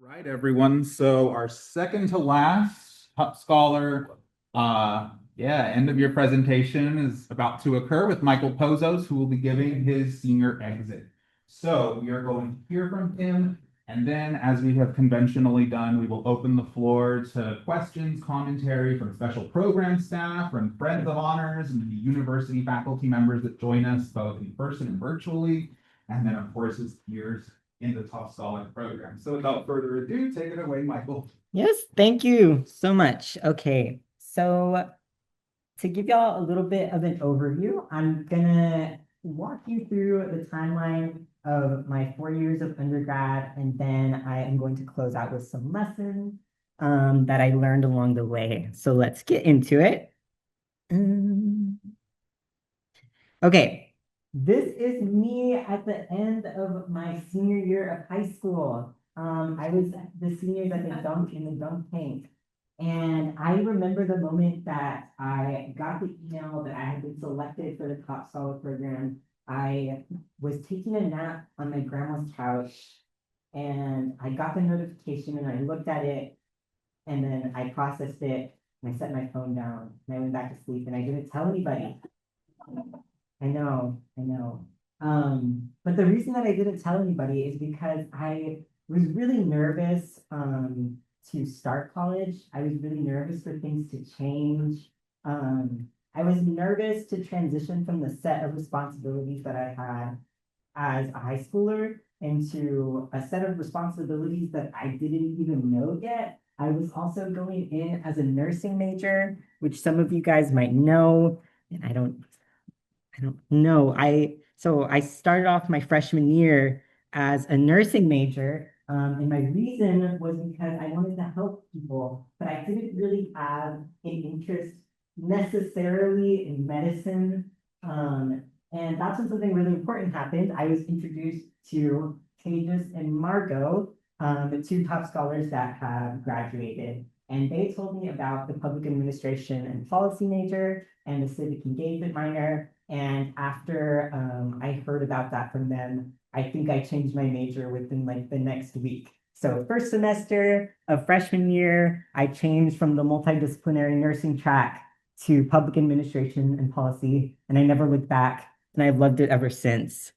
Right, everyone. So our second to last top scholar, end of your presentation is about to occur with Michael Pozos, who will be giving his senior exit. So we are going to hear from him, and then, as we have conventionally done, we will open the floor to questions, commentary from special program staff, from friends of honors, and the university faculty members that join us both in person and virtually, and then, of course, his peers in the Top Scholar program. So without further ado, take it away, Michael. Yes, thank you so much. Okay, so to give y'all a little bit of an overview, I'm gonna walk you through the timeline of my 4 years of undergrad, and then I am going to close out with some lessons that I learned along the way. So let's get into it. Um, Okay, this is me at the end of my senior year of high school. I was the seniors at the dunk in the dunk tank. And I remember the moment that I got the email that I had been selected for the Top Scholar program. I was taking a nap on my grandma's couch and I got the notification and I looked at it and then I processed it and I set my phone down and I went back to sleep and I didn't tell anybody. I know, I know. But the reason that I didn't tell anybody is because I was really nervous to start college. I was really nervous for things to change. I was nervous to transition from the set of responsibilities that I had as a high schooler into a set of responsibilities that I didn't even know yet. I was also going in as a nursing major, which some of you guys might know, and I don't know. I started off my freshman year as a nursing major, and my reason was because I wanted to help people, but I didn't really have an interest necessarily in medicine. And that's when something really important happened. I was introduced to Tejas and Margot, the two top scholars that have graduated. And they told me about the public administration and policy major and the civic engagement minor. And after I heard about that from them, I think I changed my major within like the next week. So first semester of freshman year, I changed from the multidisciplinary nursing track to public administration and policy, and I never looked back, and I've loved it ever since.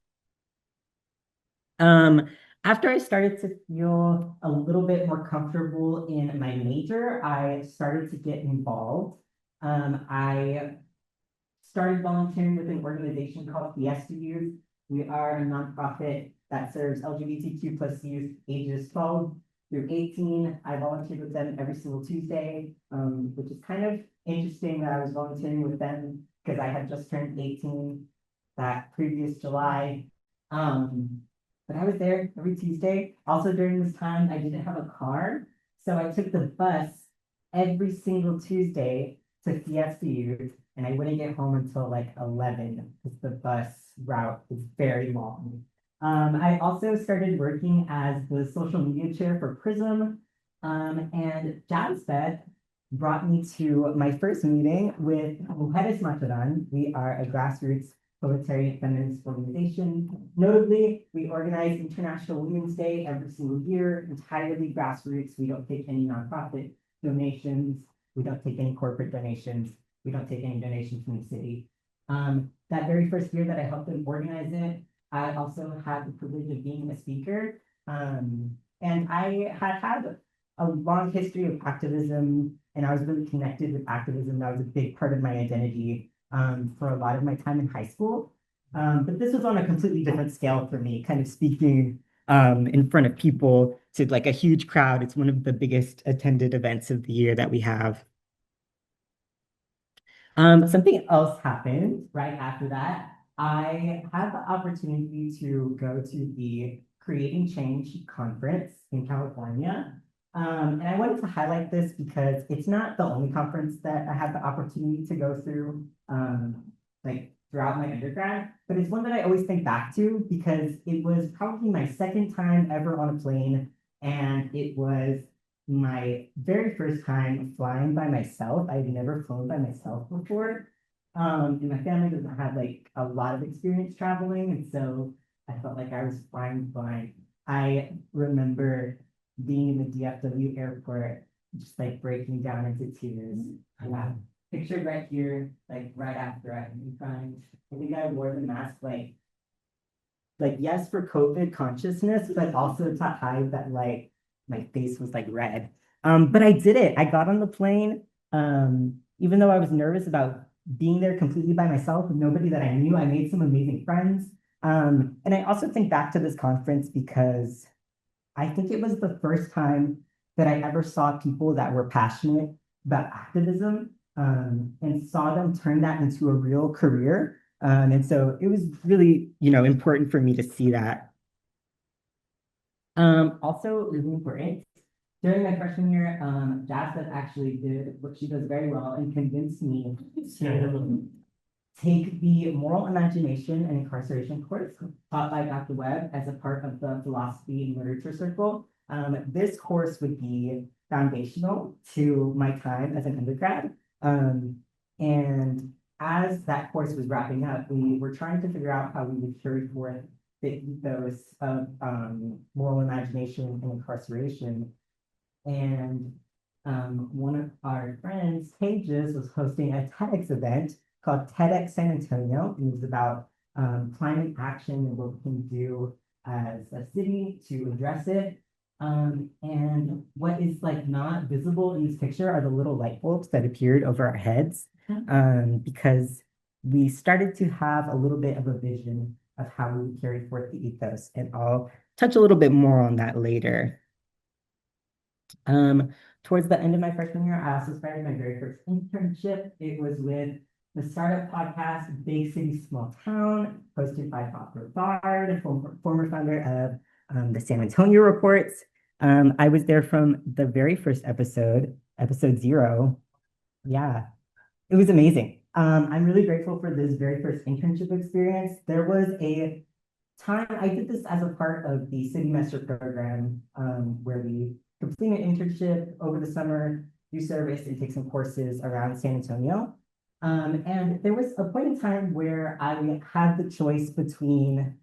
Um, After I started to feel a little bit more comfortable in my major, I started to get involved. I started volunteering with an organization called Fiesta Youth. We are a nonprofit that serves LGBTQ plus youth ages 12 through 18. I volunteered with them every single Tuesday, which is kind of interesting that I was volunteering with them because I had just turned 18 that previous July. Um, but I was there every Tuesday. Also during this time, I didn't have a car, so I took the bus every single Tuesday to Fiesta Youth, and I wouldn't get home until like 11 because the bus route is very long. I also started working as the social media chair for Prism, and JASPED brought me to my first meeting with Mujeres Mataran. We are a grassroots proletariat feminist organization. Notably, we organize International Women's Day every single year, entirely grassroots. We don't take any nonprofit donations. We don't take any corporate donations. We don't take any donations from the city. That very first year that I helped them organize it, I also had the privilege of being a speaker. And I had a long history of activism, and I was really connected with activism. That was a big part of my identity for a lot of my time in high school. But this was on a completely different scale for me, kind of speaking in front of people to like a huge crowd. It's one of the biggest attended events of the year that we have. Something else happened right after that. I had the opportunity to go to the Creating Change conference in California. And I wanted to highlight this because it's not the only conference that I had the opportunity to go through, like throughout my undergrad, but it's one that I always think back to because it was probably my second time ever on a plane, and it was my very first time flying by myself. I've never flown by myself before. And my family doesn't have like a lot of experience traveling, and so I felt like I was flying blind. I remember being in the DFW airport, just like breaking down into tears. Yeah, pictured right here, like right after I crying. I think I wore the mask like yes for COVID consciousness, but also to hide that like my face was like red. But I did it. I got on the plane. Even though I was nervous about being there completely by myself with nobody that I knew, I made some amazing friends. And I also think back to this conference because I think it was the first time that I ever saw people that were passionate about activism, and saw them turn that into a real career. And so it was really, important for me to see that. Also really important. During my freshman year, Jasmine actually did what she does very well and convinced me to take the Moral Imagination and Incarceration course taught by Dr. Webb as a part of the Philosophy and Literature Circle. This course would be foundational to my time as an undergrad. And as that course was wrapping up, we were trying to figure out how we would carry forth the ethos of moral imagination and incarceration. And one of our friends, Pages, was hosting a TEDx event called TEDx San Antonio. And it was about climate action and what we can do as a city to address it. And what is like not visible in this picture are the little light bulbs that appeared over our heads, because we started to have a little bit of a vision of how we would carry forth the ethos. And I'll touch a little bit more on that later. Towards the end of my freshman year, I also started my very first internship. It was with the startup podcast, Big City, Small Town, hosted by Bob Bard, former founder of the San Antonio Reports. I was there from the very first episode, episode 0. Yeah, it was amazing. I'm really grateful for this very first internship experience. There was a time I did this as a part of the City Master program, where we complete an internship over the summer, do service, and take some courses around San Antonio. And there was a point in time where I had the choice between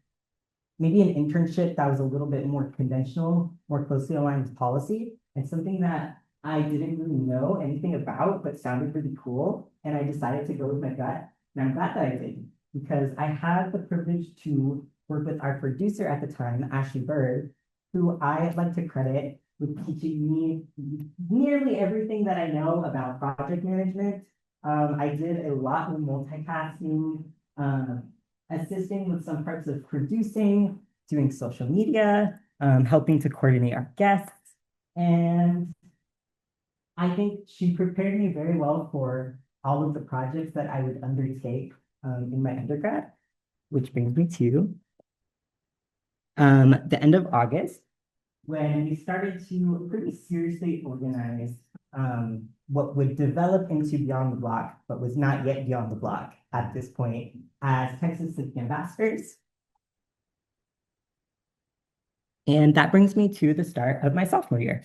maybe an internship that was a little bit more conventional, more closely aligned with policy, and something that I didn't really know anything about, but sounded really cool. And I decided to go with my gut. And I'm glad that I did, because I had the privilege to work with our producer at the time, Ashley Bird, who I'd like to credit with teaching me nearly everything that I know about project management. I did a lot of multitasking, assisting with some parts of producing, doing social media, helping to coordinate our guests. And I think she prepared me very well for all of the projects that I would undertake in my undergrad, which brings me to the end of August, when we started to pretty seriously organize what would develop into Beyond the Block, but was not yet Beyond the Block at this point, as Texas City Ambassadors. And that brings me to the start of my sophomore year.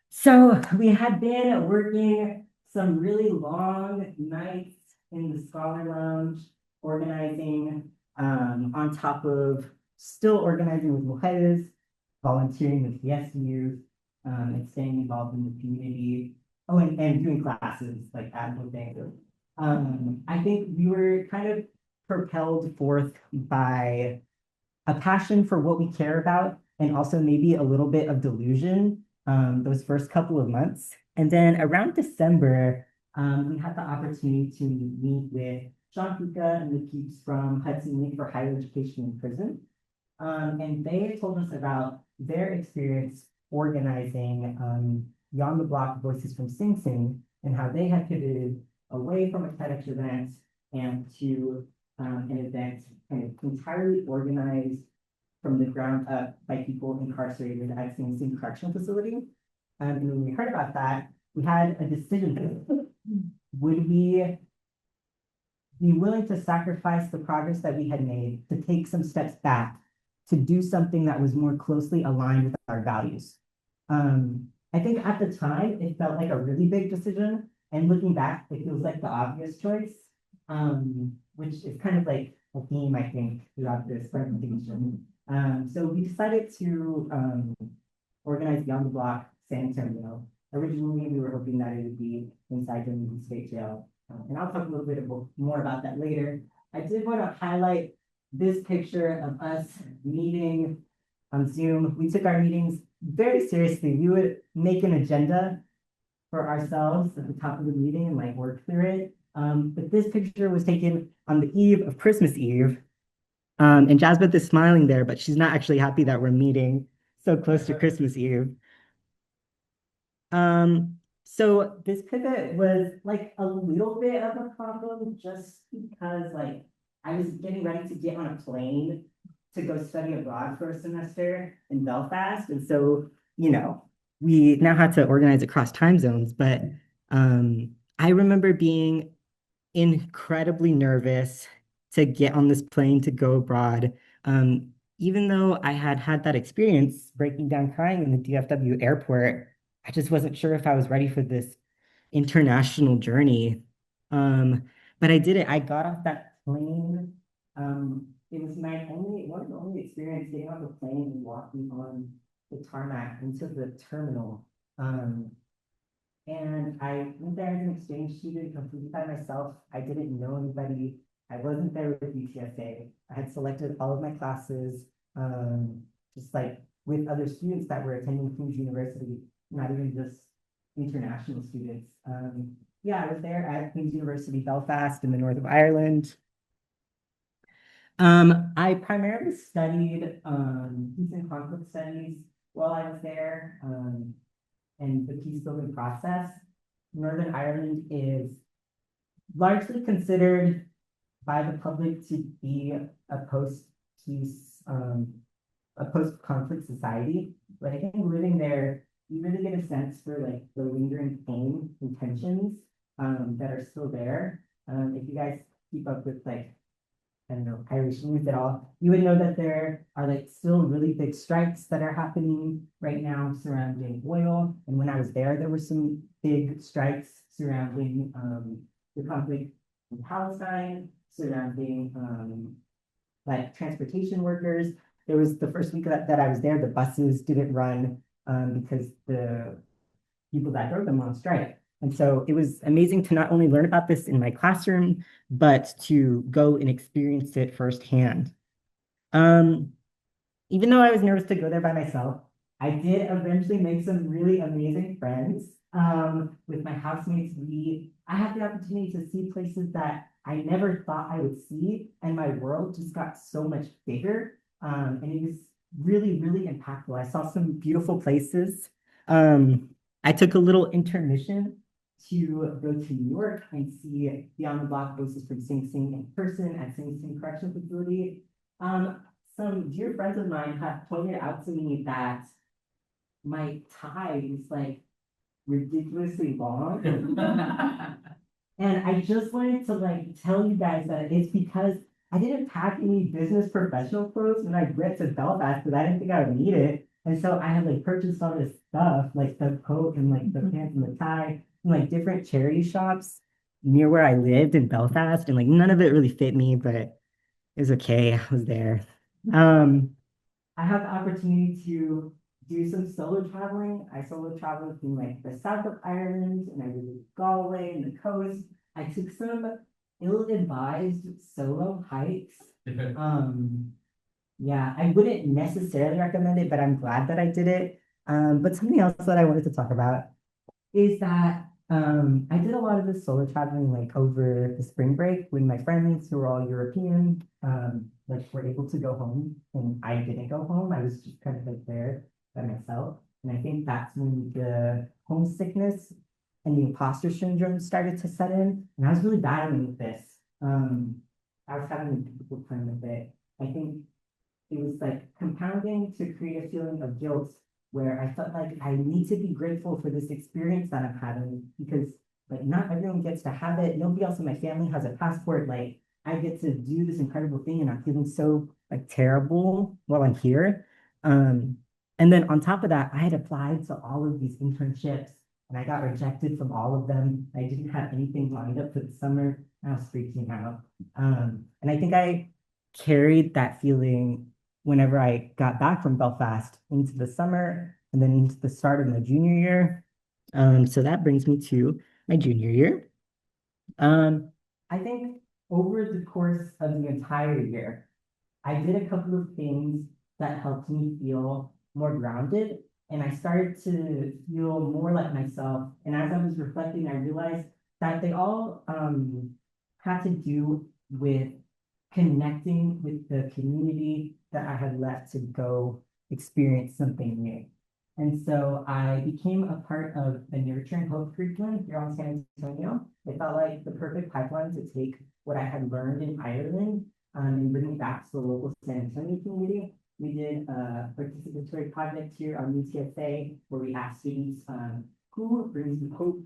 So we had been working some really long nights in the Scholar Lounge, organizing, on top of still organizing with Mujeres, volunteering with Yes Youth, and staying involved in the community. Oh, and doing classes like admin things. I think we were kind of propelled forth by a passion for what we care about, and also maybe a little bit of delusion those first couple of months. And then around December, we had the opportunity to meet with Sean Puka and the peeps from Hudson League for Higher Education in Prison. And they told us about their experience organizing Beyond the Block Voices from Sing Sing, and how they had pivoted away from a TEDx event and to an event kind of entirely organized from the ground up by people incarcerated at Sing Sing Correctional Facility. And when we heard about that, we had a decision. Would we be willing to sacrifice the progress that we had made to take some steps back to do something that was more closely aligned with our values? I think at the time, it felt like a really big decision. And looking back, it feels like the obvious choice, which is kind of like a theme, I think, throughout this presentation. So we decided to organize Beyond the Block San Antonio. Originally, we were hoping that it would be inside the state jail. And I'll talk a little bit more about that later. I did want to highlight this picture of us meeting on Zoom. We took our meetings very seriously. We would make an agenda for ourselves at the top of the meeting and like work through it. But this picture was taken on the eve of Christmas Eve. And Jasmine is smiling there, but she's not actually happy that we're meeting so close to Christmas Eve. So this pivot was like a little bit of a problem just because like I was getting ready to get on a plane to go study abroad for a semester in Belfast. And so, we now had to organize across time zones, but I remember being incredibly nervous to get on this plane to go abroad. Even though I had had that experience breaking down crying in the DFW airport, I just wasn't sure if I was ready for this international journey. But I did it. I got off that plane. It was one of the only experience getting off the plane and walking on the tarmac into the terminal. And I went there as an exchange student completely by myself. I didn't know anybody. I wasn't there with UTSA. I had selected all of my classes, just like with other students that were attending Queen's University, not even just international students. Yeah, I was there at Queen's University Belfast in the north of Ireland. I primarily studied peace and conflict studies while I was there, and the peace building process. Northern Ireland is largely considered by the public to be a post-peace, a post-conflict society. But I think living there, you really get a sense for like the lingering pain and tensions that are still there. If you guys keep up with like, I don't know, Irish news at all, you would know that there are like still really big strikes that are happening right now surrounding oil. And when I was there were some big strikes surrounding the conflict in Palestine, surrounding like transportation workers. There was the first week that I was there, the buses didn't run because the people that drove them were on strike. And so it was amazing to not only learn about this in my classroom, but to go and experience it firsthand. Um, Even though I was nervous to go there by myself, I did eventually make some really amazing friends with my housemates. I had the opportunity to see places that I never thought I would see, and my world just got so much bigger. And it was really, really impactful. I saw some beautiful places. I took a little intermission to go to New York and see Beyond the Block Voices from Sing Sing in person at Sing Sing Correctional Facility. Some dear friends of mine have pointed out to me that my tie is like ridiculously long. And I just wanted to like tell you guys that it's because I didn't pack any business professional clothes when I went to Belfast because I didn't think I would need it. And so I had like purchased all this stuff, like the coat and like the pants and the tie from like different charity shops near where I lived in Belfast. And like none of it really fit me, but it was okay. I was there. I have the opportunity to do some solo traveling. I solo traveled from like the south of Ireland and I visited Galway and the coast. I took some ill-advised solo hikes. Yeah, I wouldn't necessarily recommend it, but I'm glad that I did it. But something else that I wanted to talk about is that I did a lot of this solo traveling like over the spring break when my friends who were all European like were able to go home and I didn't go home. I was just kind of like there by myself. And I think that's when the homesickness and the imposter syndrome started to set in. And I was really battling with this. I was having a difficult time with it. I think it was like compounding to create a feeling of guilt where I felt like I need to be grateful for this experience that I'm having because like not everyone gets to have it. Nobody else in my family has a passport. Like I get to do this incredible thing and I'm feeling so like terrible while I'm here. And then on top of that, I had applied to all of these internships and I got rejected from all of them. I didn't have anything lined up for the summer. I was freaking out. And I think I carried that feeling whenever I got back from Belfast into the summer and then into the start of my junior year. So that brings me to my junior year. I think over the course of the entire year, I did a couple of things that helped me feel more grounded, and I started to feel more like myself. And as I was reflecting, I realized that they all had to do with connecting with the community that I had left to go experience something new. And so I became a part of a Nurture and Hope curriculum here on San Antonio. It felt like the perfect pipeline to take what I had learned in Ireland and bring it back to the local San Antonio community. We did a participatory project here on UTSA where we asked students who brings you hope,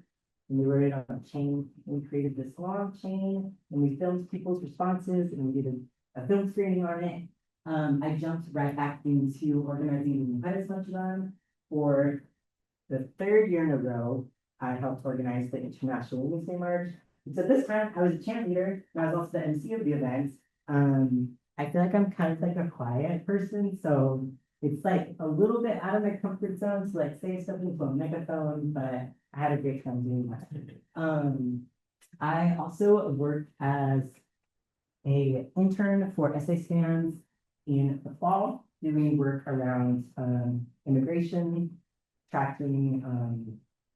and we wrote it on a chain. We created this long chain and we filmed people's responses and we did a film screening on it. I jumped right back into organizing the Lettuce Lunch Run for the third year in a row. I helped organize the International Women's Day March. And so this time I was a chant leader and I was also the MC of the event. I feel like I'm kind of like a quiet person, so it's like a little bit out of my comfort zone to like say stuff into a megaphone, but I had a great time doing that. I also worked as a intern for essay stands in the fall, doing work around immigration, tracking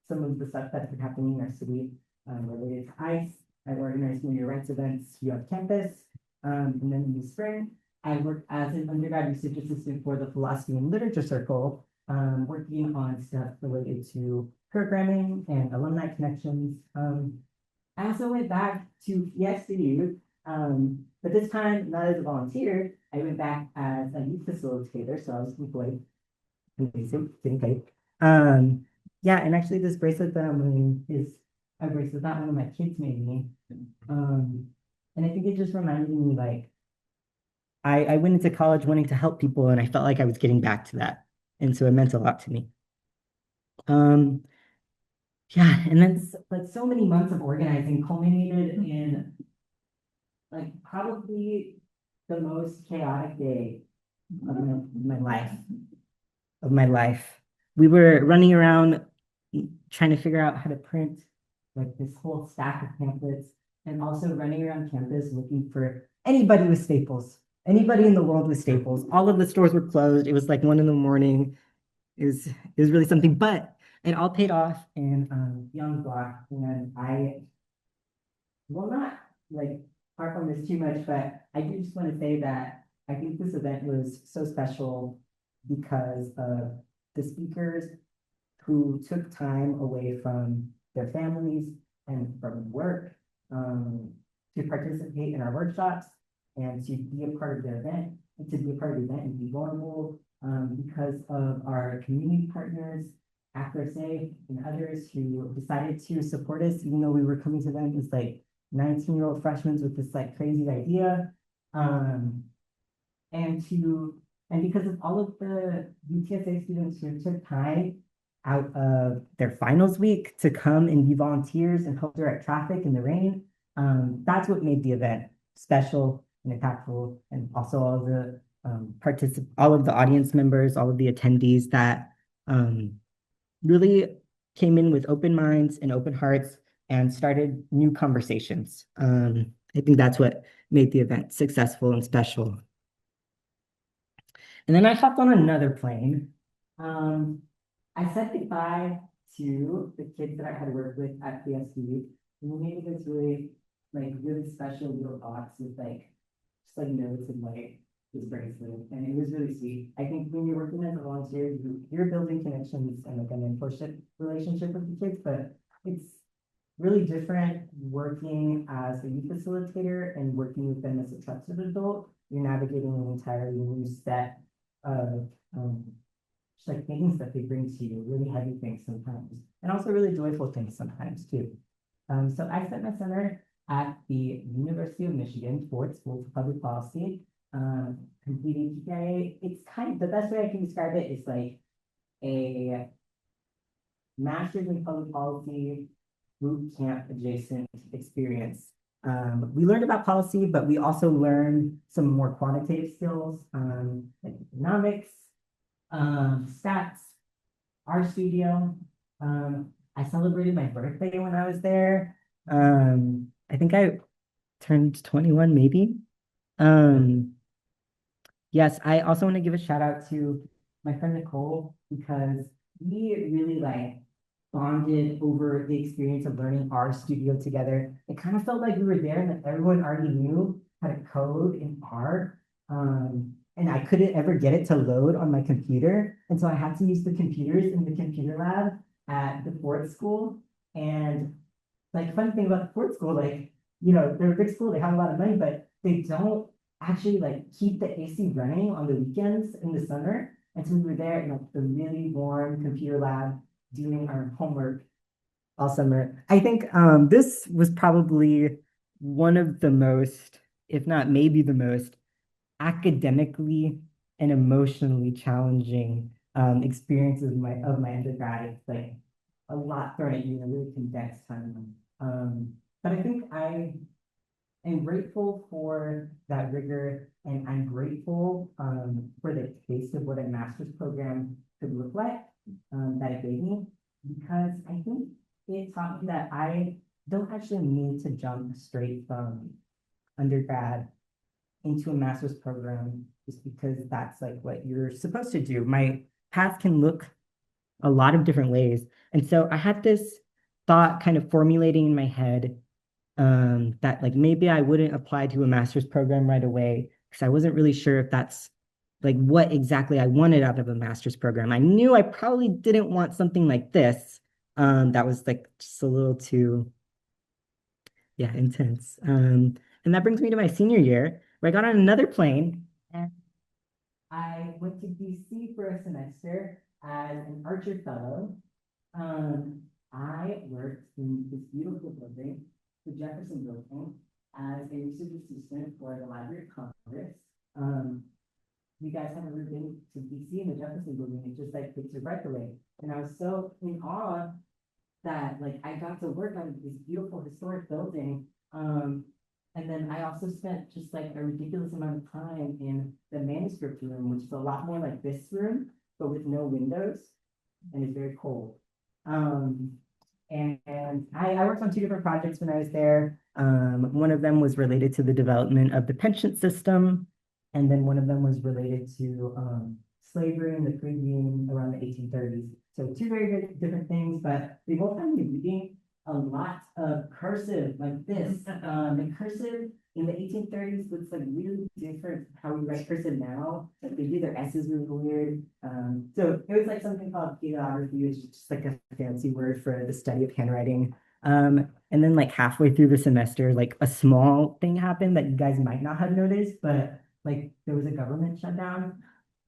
some of the stuff that's been happening in our city related to ICE. I organized New Year rights events here on campus. And then in the spring, I worked as an undergrad research assistant for the Philosophy and Literature Circle, working on stuff related to programming and alumni connections. I also went back to EXCU, but this time not as a volunteer. I went back as a youth facilitator, so I was employed. Amazing, getting paid. Yeah, and actually this bracelet that I'm wearing is a bracelet that one of my kids made me. And I think it just reminded me like I went into college wanting to help people and I felt like I was getting back to that. And so it meant a lot to me. Yeah, and then like so many months of organizing culminated in like probably the most chaotic day of my life. Of my life. We were running around trying to figure out how to print like this whole stack of pamphlets and also running around campus looking for anybody with staples, anybody in the world with staples. All of the stores were closed. It was like 1 a.m. It was really something, but it all paid off in Young Block. And I will not like harp on this too much, but I do just want to say that I think this event was so special because of the speakers who took time away from their families and from work to participate in our workshops and to be a part of the event and to be a part of the event and be vulnerable because of our community partners, ActRSA and others who decided to support us, even though we were coming to them as like 19-year-old freshmen with this like crazy idea. And because of all of the UTSA students who took time out of their finals week to come and be volunteers and help direct traffic in the rain, that's what made the event special and impactful. And also all of the audience members, all of the attendees that really came in with open minds and open hearts and started new conversations. I think that's what made the event successful and special. And then I hopped on another plane. I said goodbye to the kids that I had worked with at PSU. And we made this really special little box with just like notes and like this bracelet. And it was really sweet. I think when you're working as a volunteer, you're building connections and like a mentorship relationship with the kids, but it's really different working as a youth facilitator and working with them as a trusted adult. You're navigating an entirely new set of just like things that they bring to you, really heavy things sometimes, and also really joyful things sometimes too. So I spent my summer at the University of Michigan Ford School for Public Policy, completing GPIA. It's kind of the best way I can describe it is like a master's in public policy boot camp adjacent experience We learned about policy, but we also learned some more quantitative skills, like economics, stats, art studio. I celebrated my birthday when I was there. I think I turned 21 maybe. Um, yes, I also want to give a shout out to my friend Nicole because we really like bonded over the experience of learning our studio together. It kind of felt like we were there and that everyone already knew how to code in R. And I couldn't ever get it to load on my computer. And so I had to use the computers in the computer lab at the Ford School. And like fun thing about the Ford School, like, they're a big school, they have a lot of money, but they don't actually like keep the AC running on the weekends in the summer. And so we were there in like the really warm computer lab doing our homework all summer. I think this was probably one of the most, if not maybe the most, academically and emotionally challenging experiences of my undergrad. It's like a lot thrown at you in a really condensed time. But I think I am grateful for that rigor, and I'm grateful for the taste of what a master's program could look like that it gave me, because I think it taught me that I don't actually need to jump straight from undergrad into a master's program just because that's like what you're supposed to do. My path can look a lot of different ways. And so I had this thought kind of formulating in my head that like maybe I wouldn't apply to a master's program right away because I wasn't really sure if that's like what exactly I wanted out of a master's program. I knew I probably didn't want something like this that was like just a little too, yeah, intense. And that brings me to my senior year where I got on another plane and I went to DC for a semester as an Archer Fellow. I worked in this beautiful building, the Jefferson Building, as a research assistant for the Library of Congress. You guys have ever been to DC in the Jefferson Building? It just like takes your breath away. And I was so in awe that like I got to work on this beautiful historic building. And then I also spent just like a ridiculous amount of time in the manuscript room, which is a lot more like this room, but with no windows, and it's very cold. Um, and I worked on two different projects when I was there. One of them was related to the development of the pension system, and then one of them was related to slavery and the freeing around the 1830s. So two very different things, but they both had me reading a lot of cursive like this. And cursive in the 1830s looks like really different how we write cursive now. Like they do their S's really weird. So it was like something called paleography, which is just like a fancy word for the study of handwriting. And then like halfway through the semester, like a small thing happened that you guys might not have noticed, but like there was a government shutdown.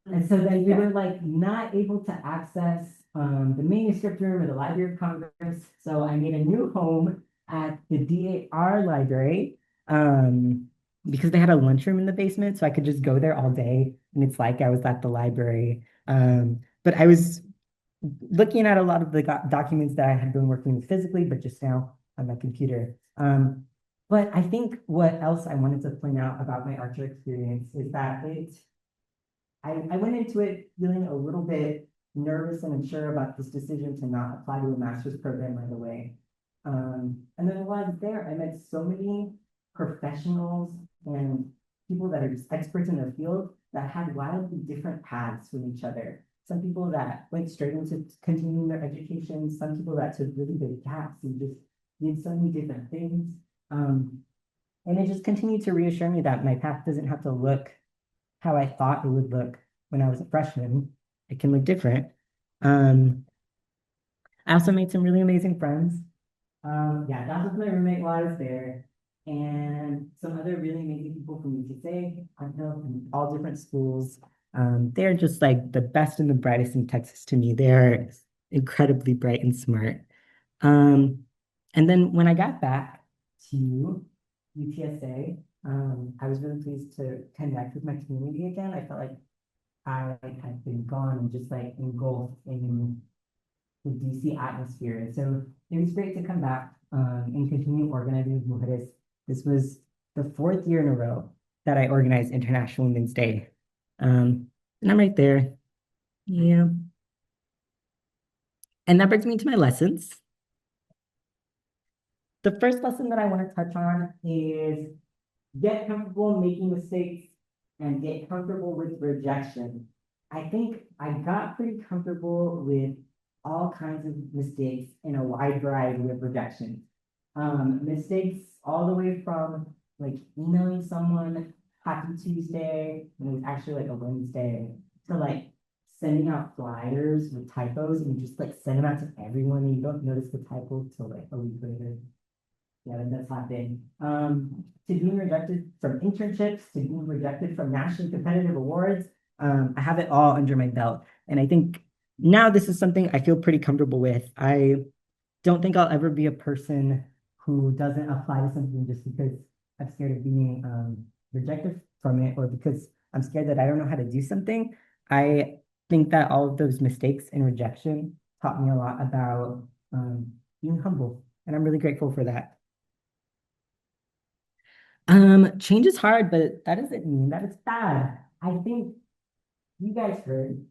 And so then we were like not able to access the manuscript room or the Library of Congress. So I made a new home at the DAR library because they had a lunchroom in the basement. So I could just go there all day. And it's like I was at the library. But I was looking at a lot of the documents that I had been working with physically, but just now on my computer. But I think what else I wanted to point out about my Archer experience is that I went into it feeling a little bit nervous and unsure about this decision to not apply to a master's program right away. And then while I was there, I met so many professionals and people that are just experts in their field that had wildly different paths from each other. Some people that went straight into continuing their education, some people that took really big gaps and just did so many different things. And it just continued to reassure me that my path doesn't have to look how I thought it would look when I was a freshman. It can look different. I also made some really amazing friends. Yeah, that was my roommate while I was there. And some other really amazing people from UTSA, from all different schools. They're just like the best and the brightest in Texas to me. They're incredibly bright and smart. Um, and then when I got back to UTSA, I was really pleased to connect with my community again. I felt like I had been gone and just like engulfed in the DC atmosphere. And so it was great to come back and continue organizing with mujeres This was the fourth year in a row that I organized International Women's Day. And I'm right there. Yeah. And that brings me to my lessons. The first lesson that I want to touch on is get comfortable making mistakes and get comfortable with rejection. I think I got pretty comfortable with all kinds of mistakes in a wide variety of rejection. Mistakes all the way from like emailing someone Happy Tuesday when it was actually like a Wednesday to like sending out flyers with typos and you just like send them out to everyone and you don't notice the typo till like a week later. Yeah, that's happened. To being rejected from internships, to being rejected from nationally competitive awards, I have it all under my belt. And I think now this is something I feel pretty comfortable with. I don't think I'll ever be a person who doesn't apply to something just because I'm scared of being rejected from it or because I'm scared that I don't know how to do something. I think that all of those mistakes and rejection taught me a lot about being humble. And I'm really grateful for that. Change is hard, but that doesn't mean that it's bad. I think you guys heard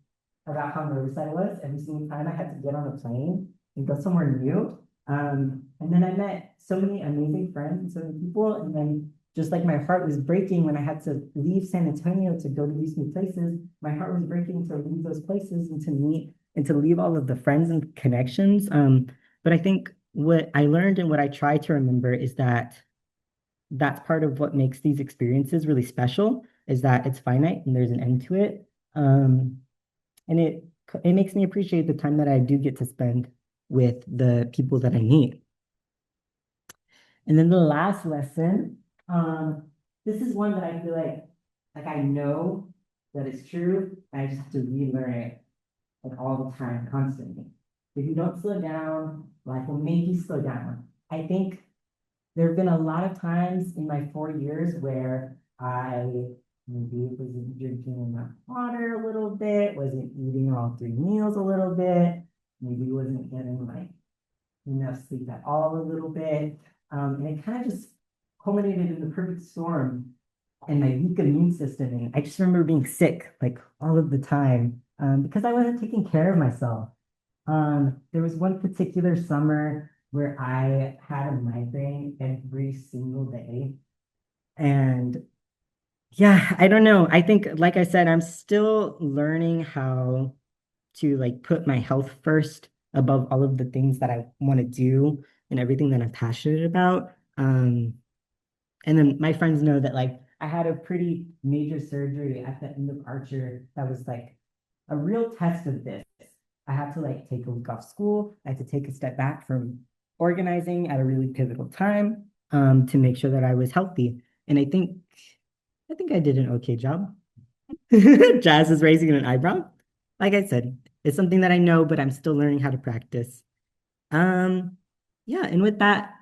about how nervous I was every single time I had to get on a plane and go somewhere new. And then I met so many amazing friends and so many people, and then just like my heart was breaking when I had to leave San Antonio to go to these new places, my heart was breaking to leave those places and to meet and to leave all of the friends and connections. But I think what I learned and what I try to remember is that that's part of what makes these experiences really special is that it's finite and there's an end to it. And it makes me appreciate the time that I do get to spend with the people that I meet. And then the last lesson, this is one that I feel like I know that it's true, and I just have to relearn it like all the time, constantly. If you don't slow down, life will make you slow down. I think there have been a lot of times in my 4 years where I maybe wasn't drinking enough water a little bit, wasn't eating all 3 meals a little bit, maybe wasn't getting like enough sleep at all a little bit. And it kind of just culminated in the perfect storm and my weak immune system. And I just remember being sick like all of the time because I wasn't taking care of myself. There was one particular summer where I had a migraine every single day. And yeah, I don't know. I think, like I said, I'm still learning how to like put my health first above all of the things that I want to do and everything that I'm passionate about. And then my friends know that like I had a pretty major surgery at the end of Archer that was like a real test of this. I had to like take a week off school. I had to take a step back from organizing at a really pivotal time to make sure that I was healthy. And I think I did an okay job. Jazz is raising an eyebrow. Like I said, it's something that I know, but I'm still learning how to practice. Um, yeah, and with that,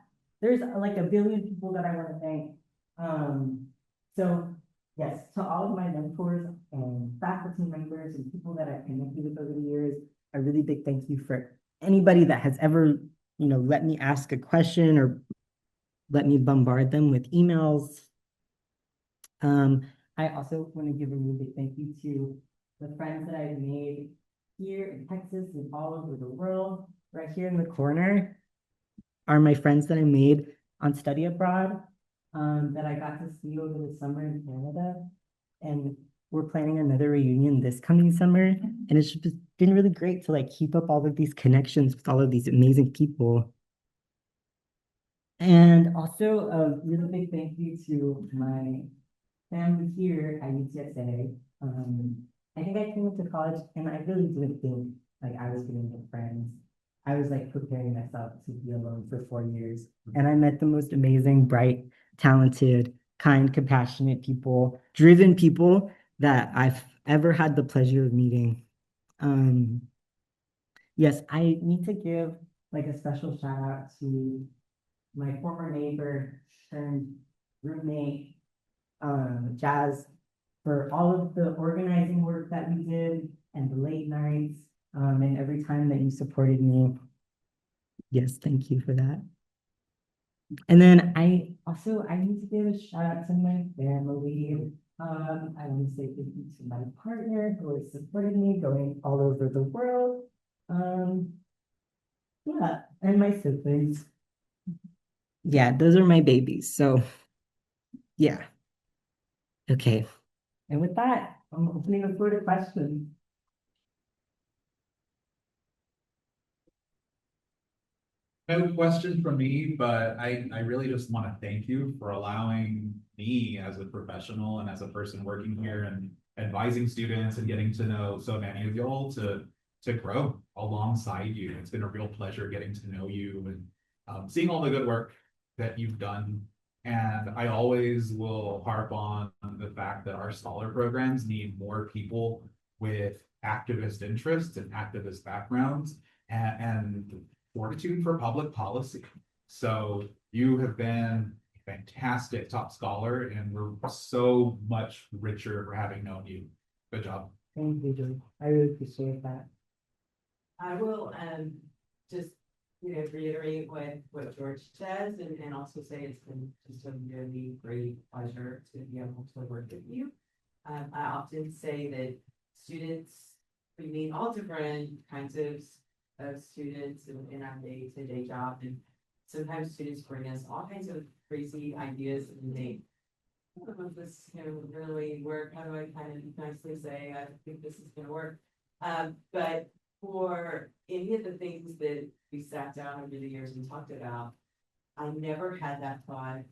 there's like a billion people that I want to thank. So yes, to all of my mentors and faculty members and people that I've connected with over the years, a really big thank you for anybody that has ever, let me ask a question or let me bombard them with emails. I also want to give a really big thank you to the friends that I've made here in Texas and all over the world. Right here in the corner are my friends that I made on study abroad that I got to see over the summer in Canada. And we're planning another reunion this coming summer. And it's just been really great to like keep up all of these connections with all of these amazing people. And also a really big thank you to my family here at UTSA. I think I came into college and I really didn't think like I was gonna make friends. I was like preparing myself to be alone for 4 years. And I met the most amazing, bright, talented, kind, compassionate people, driven people that I've ever had the pleasure of meeting. Um, yes, I need to give like a special shout out to my former neighbor turned roommate, Jazz, for all of the organizing work that we did and the late nights, and every time that you supported me. Yes, thank you for that. And then I need to give a shout out to my family. I want to say thank you to my partner who has supported me going all over the world. Um, yeah, and my siblings. Yeah, those are my babies. So yeah. Okay. And with that, I'm opening the floor to questions. No question from me, but I really just want to thank you for allowing me as a professional and as a person working here and advising students and getting to know so many of y'all to grow alongside you. It's been a real pleasure getting to know you and seeing all the good work that you've done. And I always will harp on the fact that our scholar programs need more people with activist interests and activist backgrounds and fortitude for public policy. So you have been a fantastic top scholar, and we're so much richer for having known you. Good job. Thank you, Joy. I really appreciate that. I will just reiterate what George says and also say it's been just a really great pleasure to be able to work with you. I often say that students, we meet all different kinds of students in our day-to-day job, and sometimes students bring us all kinds of crazy ideas and they I don't know if this really work. How do I kind of nicely say I think this is gonna work? But for any of the things that we sat down over the years and talked about, I never had that thought,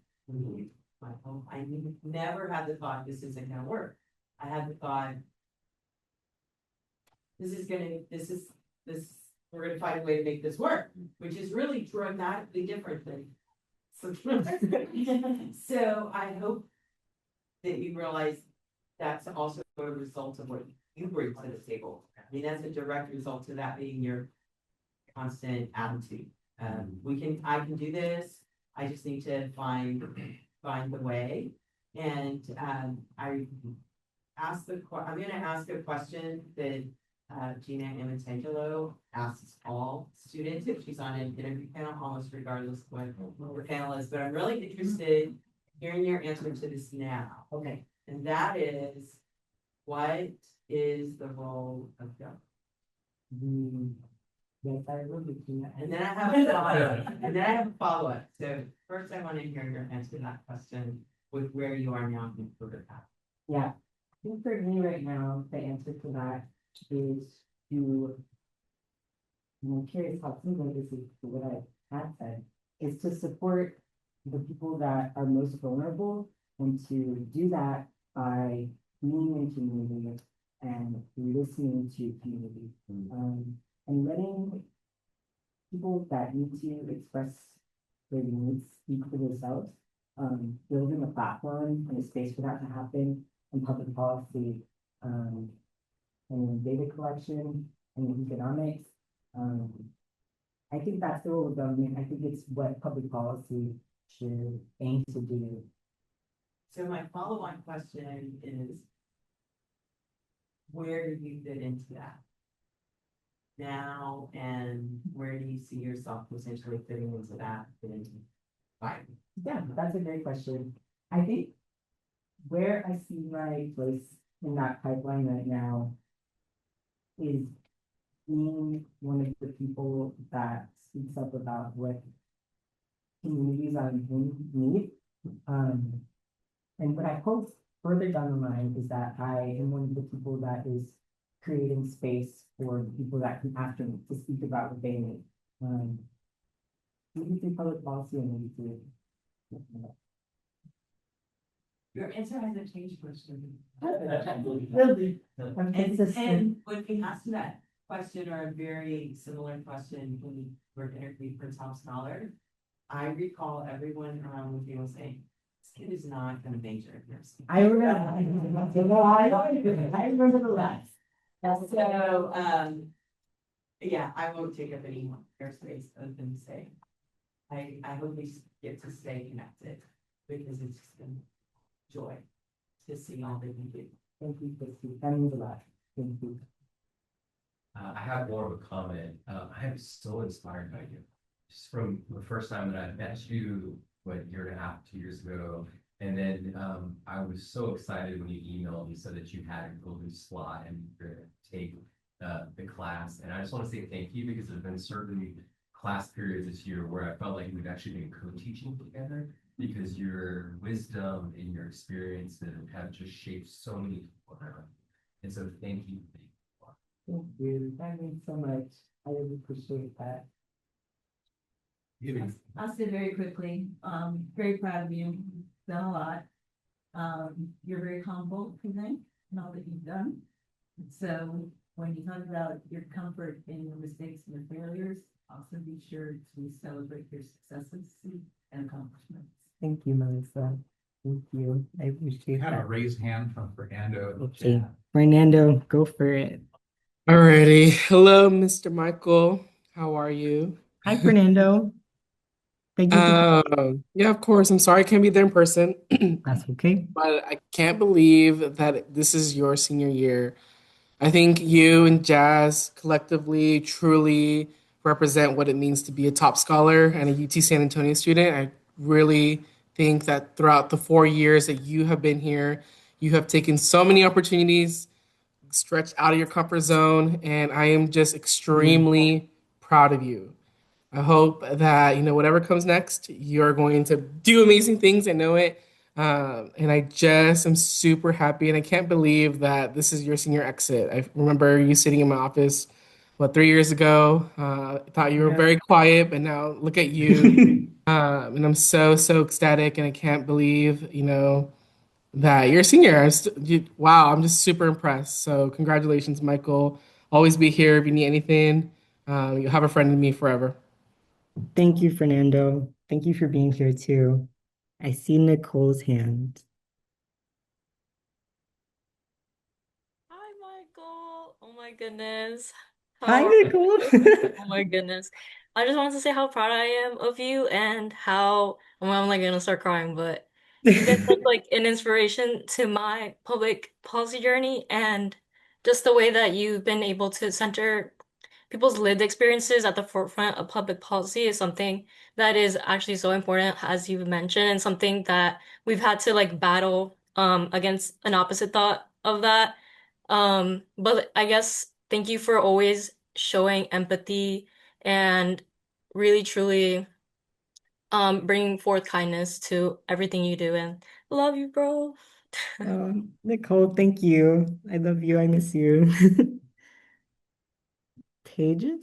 Michael, I never had the thought this isn't gonna work. I had the thought, we're gonna find a way to make this work, which is really dramatically different than. So I hope that you realize that's also a result of what you bring to the table. I mean, that's a direct result of that being your constant attitude. I can do this. I just need to find the way. And I'm gonna ask a question that Gina Amatangelo asks all students if she's on an interview panel, almost regardless of what her panel is. But I'm really interested in hearing your answer to this now. Okay. And that is, what is the role of government? Yes, I will be doing that. And then I have a follow-up. And then I have a follow-up. So first I want to hear your answer to that question with where you are now in your career path. Yeah, I think for me right now, the answer to that is to, and I'm curious how similar this is to what I had said, is to support the people that are most vulnerable and to do that by being in community and listening to community. And letting people that need to express their needs speak for themselves, building a platform and a space for that to happen in public policy, and in data collection and in economics. I think that's the role of government. I think it's what public policy should aim to do. So my follow-on question is, where do you fit into that now, and where do you see yourself potentially fitting into that in 5 years? Yeah, that's a great question. I think where I see my place in that pipeline right now is being one of the people that speaks up about what communities I'm in need. And what I hope further down the line is that I am one of the people that is creating space for people that come after me to speak about what they need. Maybe through public policy and maybe through. Your answer hasn't changed much to me. Really? And when we asked that question or a very similar question when we were interviewed for top scholar, I recall everyone around the table saying, this kid is not gonna major in nursing. I remember. I remember the last. So, yeah, I won't take up any more airspace other than to say, I hope we get to stay connected because it's just been joy to see all that you do. Thank you, Christy. That means a lot. Thank you. I have more of a comment. I am so inspired by you. just from the first time that I met you, what, a year and a half, 2 years ago. And then I was so excited when you emailed and said that you had a golden slot and you're going to take the class. And I just want to say thank you because there's been certain class periods this year where I felt like we've actually been co-teaching together because your wisdom and your experience have just shaped so many people. And so thank you. Thank you. That means so much. I really appreciate that. I'll say very quickly, very proud of you, done a lot. You're very humble, I think, in all that you've done. So when you talk about your comfort in your mistakes and your failures, also be sure to celebrate your successes and accomplishments. Thank you, Melissa. Thank you. I appreciate We had a that. raised hand from Fernando. Okay, Fernando, go for it. Alrighty. Hello, Mr. Michael. How are you? Hi, Fernando. Thank you for. Yeah, of course. I'm sorry I can't be there in person, That's okay. but I can't believe that this is your senior year. I think you and Jazz collectively truly represent what it means to be a top scholar and a UT San Antonio student. I really think that throughout the 4 years that you have been here, you have taken so many opportunities, stretched out of your comfort zone, and I am just extremely proud of you. I hope that, whatever comes next, you're going to do amazing things. I know it. And I just am super happy. And I can't believe that this is your senior exit. I remember you sitting in my office, 3 years ago. I thought you were Yeah. very quiet, but now look at you. And I'm so, so ecstatic. And I can't believe, that you're a senior. Wow, I'm just super impressed. So congratulations, Michael. Always be here if you need anything. You'll have a friend in me forever. Thank you, Fernando. Thank you for being here too. I see Nicole's hand. Hi, Michael. Oh my goodness. Hi, How are Nicole. Oh my goodness. I just wanted to say how proud I am of you and how I'm like gonna start crying, but you've been such like an inspiration to my public policy journey and just the way that you've been able to center people's lived experiences at the forefront of public policy is something that is actually so important, as you've mentioned, and something that we've had to like battle against an opposite thought of that. But I guess thank you for always showing empathy and really truly bringing forth kindness to everything you do and love you, bro. Nicole, thank you. I love you. I miss you. Pages?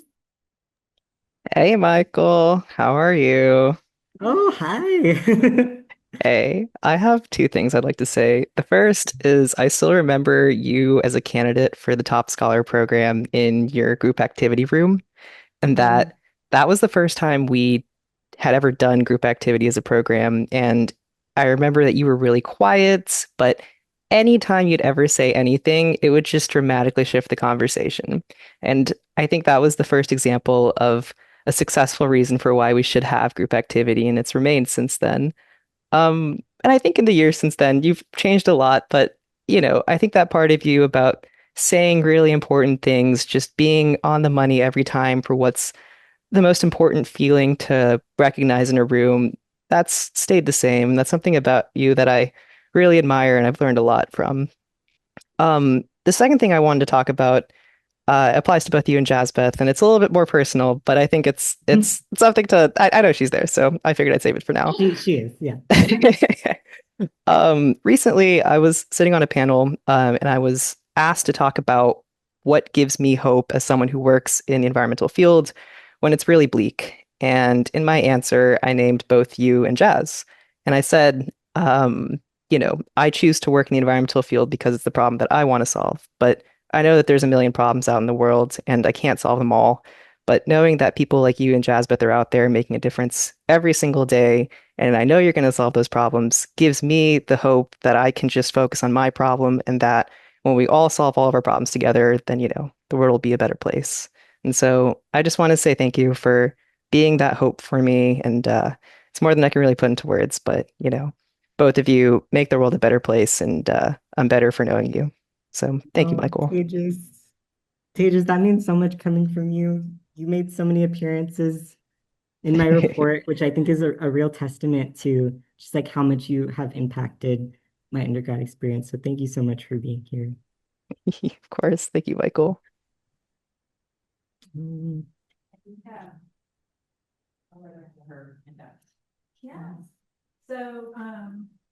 Hey Michael, how are you? Oh, hi. Hey, I have two things I'd like to say. The first is I still remember you as a candidate for the Top Scholar program in your group activity room, and that was the first time we had ever done group activity as a program. And I remember that you were really quiet, but anytime you'd ever say anything, it would just dramatically shift the conversation. And I think that was the first example of a successful reason for why we should have group activity, and it's remained since then. And I think in the years since then, you've changed a lot, but I think that part of you about saying really important things, just being on the money every time for what's the most important feeling to recognize in a room, that's stayed the same. That's something about you that I really admire and I've learned a lot from. The second thing I wanted to talk about applies to both you and Jasbeth, and it's a little bit more personal, but I think it's something to I know she's there, so I figured I'd save it for now. She is, yeah. Recently, I was sitting on a panel, and I was asked to talk about what gives me hope as someone who works in the environmental field when it's really bleak. And in my answer, I named both you and Jazz. And I said, I choose to work in the environmental field because it's the problem that I want to solve. But I know that there's a million problems out in the world, and I can't solve them all. But knowing that people like you and Jasbeth are out there making a difference every single day, and I know you're going to solve those problems, gives me the hope that I can just focus on my problem and that when we all solve all of our problems together, then, the world will be a better place. And so I just want to say thank you for being that hope for me. And it's more than I can really put into words, but, both of you make the world a better place, and I'm better for knowing you. So thank you, Oh, Michael. Tejas. Tejas, that means so much coming from you. You made so many appearances in my report, which I think is a real testament to just like how much you have impacted my undergrad experience. So thank you so much for being here. Of course. Thank you, Michael. Mm, Yeah. I'll let her in that. Yes. So,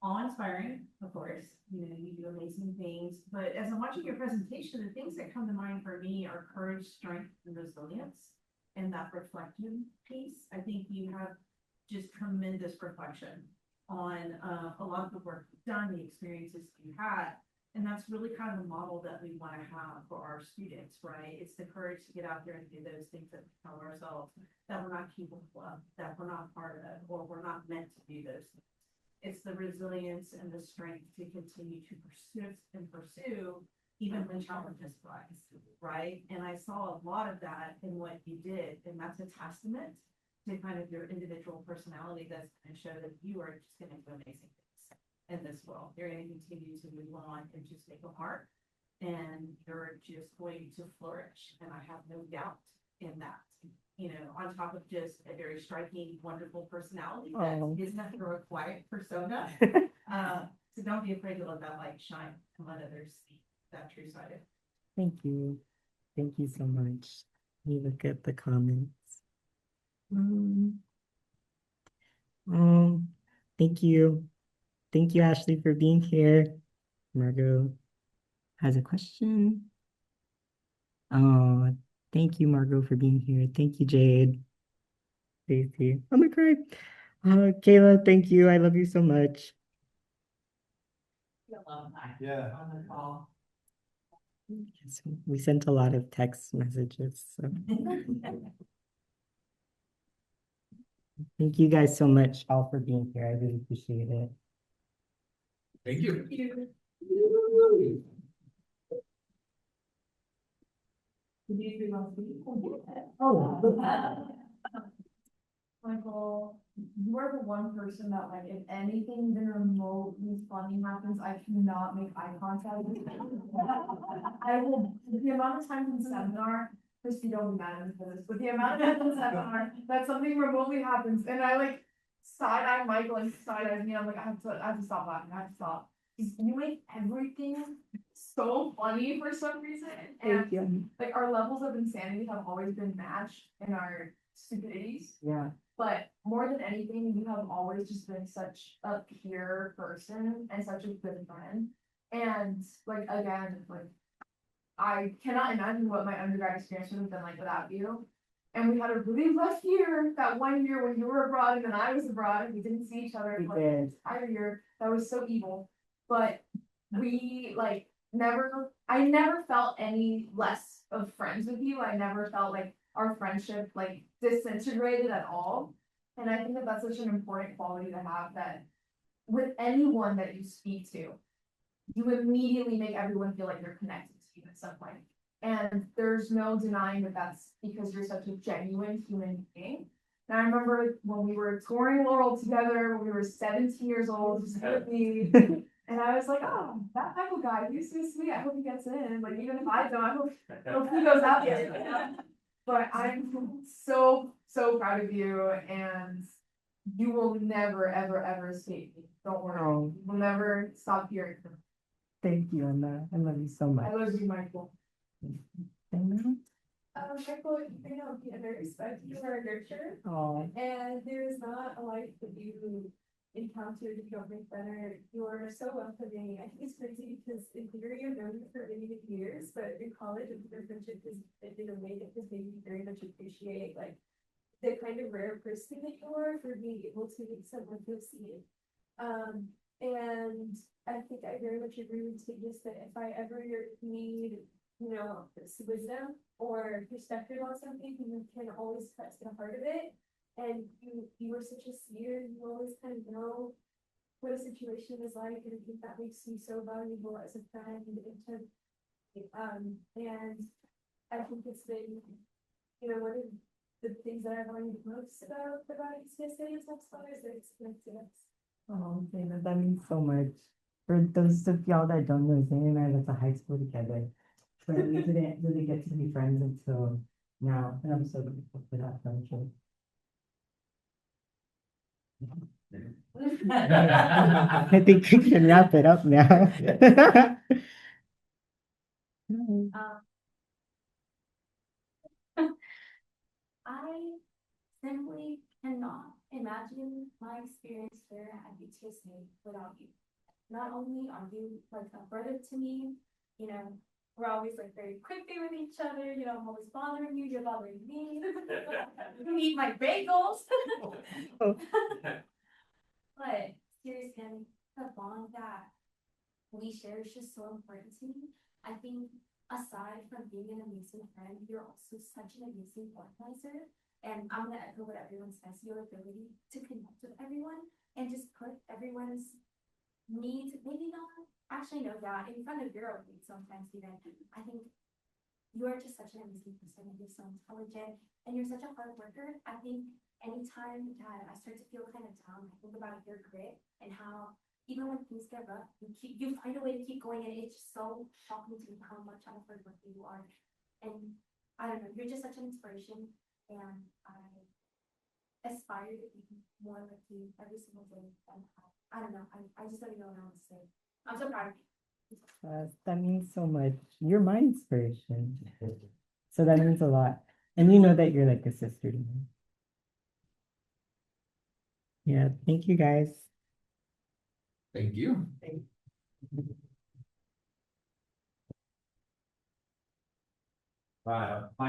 awe-inspiring, of course, you know, you do amazing things, but as I'm watching your presentation, the things that come to mind for me are courage, strength, and resilience, and that reflection piece. I think you have just tremendous reflection on a lot of the work you've done, the experiences you had. And that's really kind of the model that we want to have for our students, right? It's the courage to get out there and do those things that we tell ourselves that we're not capable of, that we're not part of, or we're not meant to do those things. It's the resilience and the strength to continue to pursue even when challenges rise, right? And I saw a lot of that in what you did, and that's a testament to kind of your individual personality that's going to show that you are just going to do amazing things in this world. You're going to continue to move on and just make a mark, and you're just going to flourish. And I have no doubt in that. You know, on top of just a very striking, wonderful personality that is not through a quiet persona. So don't be afraid to let that light shine and let others see that true side of it. Thank you. Thank you so much. Let me look at the comments. Thank you. Thank you, Ashley, for being here. Margot has a question. Oh, thank you, Margot, for being here. Thank you, Jade. Stacy. I'm gonna cry. Kayla, thank you. I love you so much. Yeah. On the call. Yes, we sent a lot of text messages. So thank you guys so much all for being here. I really appreciate it. Thank you. Oh, Michael, you are the one person that like, if anything even remotely funny happens, I cannot make eye contact with you. I will, the amount of times in seminar, Christy, don't be mad at me for this, but the amount of times in seminar that something remotely happens and I like side-eye Michael and side-eye me, I'm like, I have to stop laughing, I have to stop. 'Cause you make everything so funny for some reason, thank and you. like our levels of insanity have always been matched in our stupidities. Yeah. But more than anything, you have always just been such a pure person and such a good friend. And like again, like I cannot imagine what my undergrad experience would have been like without you. And we had a really rough year, that one year when you were abroad and then I was abroad and we didn't see each other We like did. the entire year. That was so evil. But we like I never felt any less of friends with you. I never felt like our friendship like disintegrated at all. And I think that that's such an important quality to have, that with anyone that you speak to, you immediately make everyone feel like they're connected to you at some point. And there's no denying that that's because you're such a genuine human being. And I remember when we were touring Laurel together, when we were 17 years old, just with me. And I was like, oh, that Michael guy, he's so sweet. I hope he gets in. Like, even if I don't, I hope he goes out there. But I'm so, so proud of you. And you will never, ever, ever escape me. Don't worry. Oh. We'll never stop hearing from you. Thank you, Anna. I love you so much. I love you, Michael. Anna? Michael, you know, be a very spectacular nurture. Oh, And there's not a life that you encountered you don't make better. You're so welcoming. I think it's crazy because in theory you've known me for many years, but in college your friendship is in a way that has made me very much appreciate like the kind of rare person that you are for being able to make someone feel seen. And I think I very much agree with Tigis that if I ever need, you know, wisdom or perspective on something, you can always cut to the heart of it. And you were such a seer, you always kind of know what a situation is like, and I think that makes you so valuable as a friend. And I think it's been, you know, one of the things that I've learned most about HCSA and top scholars that it's connected us. oh, Dana, that means so much. For those of y'all that don't know, Zane and I went to high school together, but we didn't really get to be friends until now, and I'm so grateful for that friendship. I think we can wrap it up now. I simply cannot imagine my experience there at UTSA without you. Not only are you like a brother to me, you know, we're always like very quippy with each other, you know, I'm always bothering you, you're bothering me. You eat my bagels. But seriously, the bond that we share is just so important to me. I think aside from being an amazing friend, you're also such an amazing organizer. And I'm gonna echo what everyone says, your ability to connect with everyone and just put everyone's needs, maybe not, actually no, yeah, in front of your own needs sometimes even. I think you are just such an amazing person and you're so intelligent and you're such a hard worker. I think anytime that I start to feel kind of down, I think about your grit and how even when things get rough, you find a way to keep going, and it's just so shocking to me how much of a hard worker you are. And I don't know, you're just such an inspiration, and I aspire to be more like you every single day. And I don't know, I just don't even know what else to say. I'm so proud of you. That means so much. You're my inspiration. So that means a lot. And you know that you're like a sister to me. Yeah, thank you guys. Thank you. Wow.